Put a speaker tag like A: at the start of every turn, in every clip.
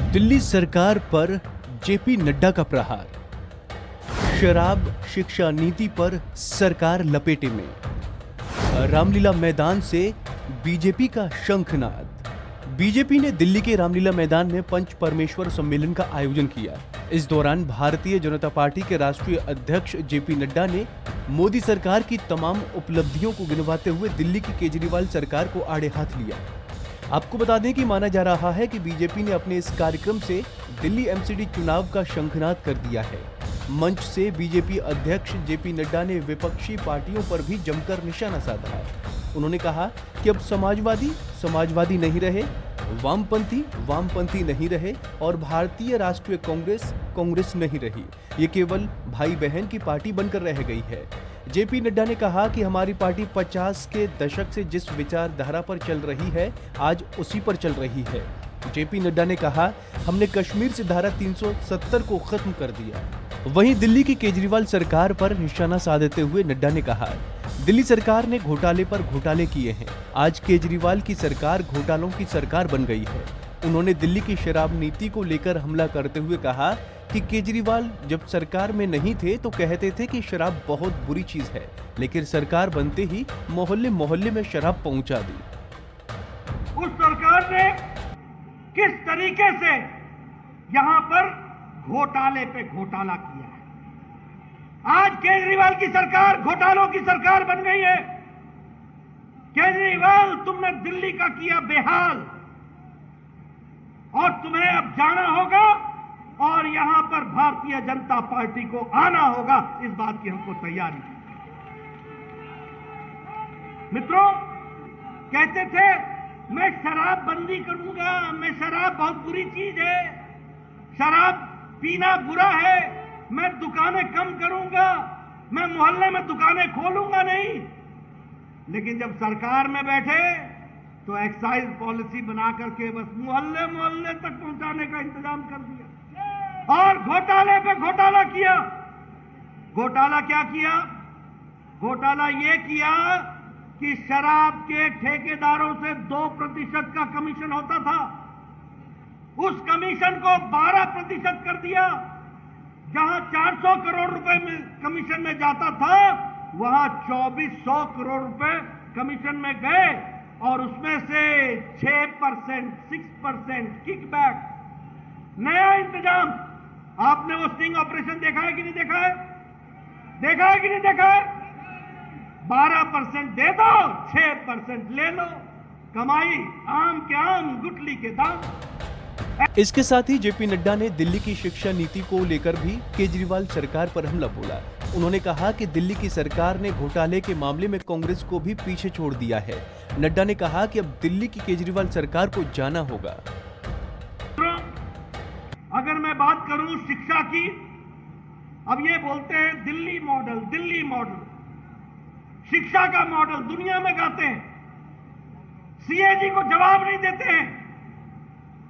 A: दिल्ली सरकार पर जेपी नड्डा का प्रहार। शराब शिक्षा नीति पर सरकार लपेटे में। रामलीला मैदान से बीजेपी का शंखनाद। बीजेपी ने दिल्ली के रामलीला मैदान में पंच परमेश्वर सम्मेलन का आयोजन किया। इस दौरान भारतीय जनता पार्टी के राष्ट्रीय अध्यक्ष जेपी नड्डा ने मोदी सरकार की तमाम उपलब्धियों को गिनवाते हुए दिल्ली की केजरीवाल सरकार को आड़े हाथ लिया। आपको बता दें कि माना जा रहा है कि बीजेपी ने अपने इस कार्यक्रम से दिल्ली एमसीडी चुनाव का शंखनाद कर दिया है। मंच से बीजेपी अध्यक्ष जेपी नड्डा ने विपक्षी पार्टियों पर भी जमकर निशाना साधा है। उन्होंने कहा कि अब समाजवादी नहीं रहे, वामपंथी नहीं रहे और भारतीय राष्ट्रीय कांग्रेस नहीं रही। ये केवल भाई बहन की पार्टी बनकर रह गई है। जेपी नड्डा ने कहा कि हमारी पार्टी 50 के दशक से जिस विचारधारा पर चल रही है, आज उसी पर चल रही है। जेपी नड्डा ने कहा, हमने कश्मीर से धारा 370 को खत्म कर दिया। वहीं दिल्ली की केजरीवाल सरकार पर निशाना साधते हुए नड्डा ने कहा, दिल्ली सरकार ने घोटाले पर घोटाले किए हैं। आज केजरीवाल की सरकार घोटालों की सरकार बन गई है। उन्होंने दिल्ली की शराब नीति को लेकर हमला करते हुए कहा कि केजरीवाल जब सरकार में नहीं थे तो कहते थे कि शराब बहुत बुरी चीज है, लेकिन सरकार बनते ही मोहल्ले मोहल्ले में शराब पहुंचा दी।
B: उस सरकार ने किस तरीके से यहां पर घोटाले पे घोटाला किया है। आज केजरीवाल की सरकार घोटालों की सरकार बन गई है। केजरीवाल, तुमने दिल्ली का किया बेहाल और तुम्हें अब जाना होगा और यहां पर भारतीय जनता पार्टी को आना होगा। इस बात की हमको तैयारी है। मित्रों, कहते थे मैं शराब बंदी करूंगा, मैं शराब बहुत बुरी चीज है, शराब पीना बुरा है, मैं दुकानें कम करूंगा, मैं मोहल्ले में दुकानें खोलूंगा नहीं। लेकिन जब सरकार में बैठे तो एक्साइज पॉलिसी बना करके बस मोहल्ले मोहल्ले तक पहुंचाने का इंतजाम कर दिया और घोटाले पे घोटाला किया। घोटाला क्या किया? घोटाला यह किया कि शराब के ठेकेदारों से 2% का कमीशन होता था, उस कमीशन को 12% कर दिया। जहां 400 करोड़ रुपए में कमीशन में जाता था, वहां 2400 करोड़ रुपए कमीशन में गए और उसमें से 6% किकबैक। नया इंतजाम। आपने वो स्टिंग ऑपरेशन देखा है कि नहीं देखा है? देखा है कि नहीं देखा है? 12% दे दो, 6% ले लो। कमाई आम के आम, गुठली के दाम।
A: इसके साथ ही जेपी नड्डा ने दिल्ली की शिक्षा नीति को लेकर भी केजरीवाल सरकार पर हमला बोला। उन्होंने कहा कि दिल्ली की सरकार ने घोटाले के मामले में कांग्रेस को भी पीछे छोड़ दिया है। नड्डा ने कहा कि अब दिल्ली की केजरीवाल सरकार को जाना होगा।
B: अगर मैं बात करूं शिक्षा की, अब ये बोलते हैं दिल्ली मॉडल, शिक्षा का मॉडल दुनिया में गाते हैं, सीएजी को जवाब नहीं देते हैं।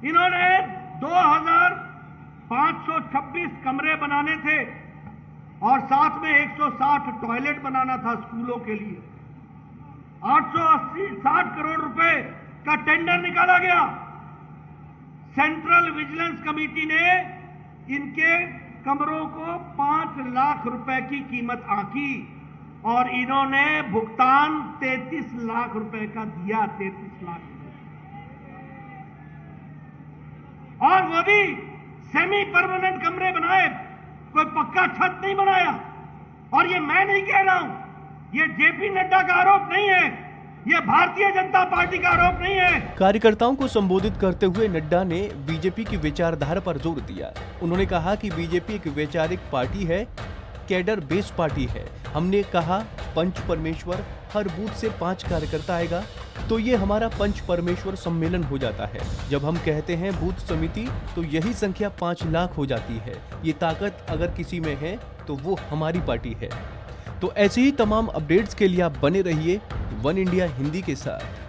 B: इन्होंने 2526 कमरे बनाने थे और साथ में 160 टॉयलेट बनाना था स्कूलों के लिए। 860 करोड़ रुपए का टेंडर निकाला गया। सेंट्रल विजिलेंस कमेटी ने इनके कमरों को 5 लाख रुपए की कीमत आंकी और इन्होंने भुगतान 33 लाख रुपए का दिया। 33 लाख रुपए, और वो भी सेमी परमानेंट कमरे बनाए, कोई पक्का छत नहीं बनाया। और ये मैं नहीं कह रहा हूं, ये जेपी नड्डा का आरोप नहीं है, ये भारतीय जनता पार्टी का आरोप नहीं है।
A: कार्यकर्ताओं को संबोधित करते हुए नड्डा ने बीजेपी की विचारधारा पर जोर दिया। उन्होंने कहा कि बीजेपी एक वैचारिक पार्टी है, कैडर बेस्ड पार्टी है। हमने कहा पंच परमेश्वर, हर बूथ से 5 कार्यकर्ता आएगा तो ये हमारा पंच परमेश्वर सम्मेलन हो जाता है। जब हम कहते हैं बूथ समिति तो यही संख्या 5 लाख हो जाती है। ये ताकत अगर किसी में है तो वो हमारी पार्टी है। तो ऐसे ही तमाम अपडेट्स के लिए आप बने रहिए वन इंडिया हिंदी के साथ।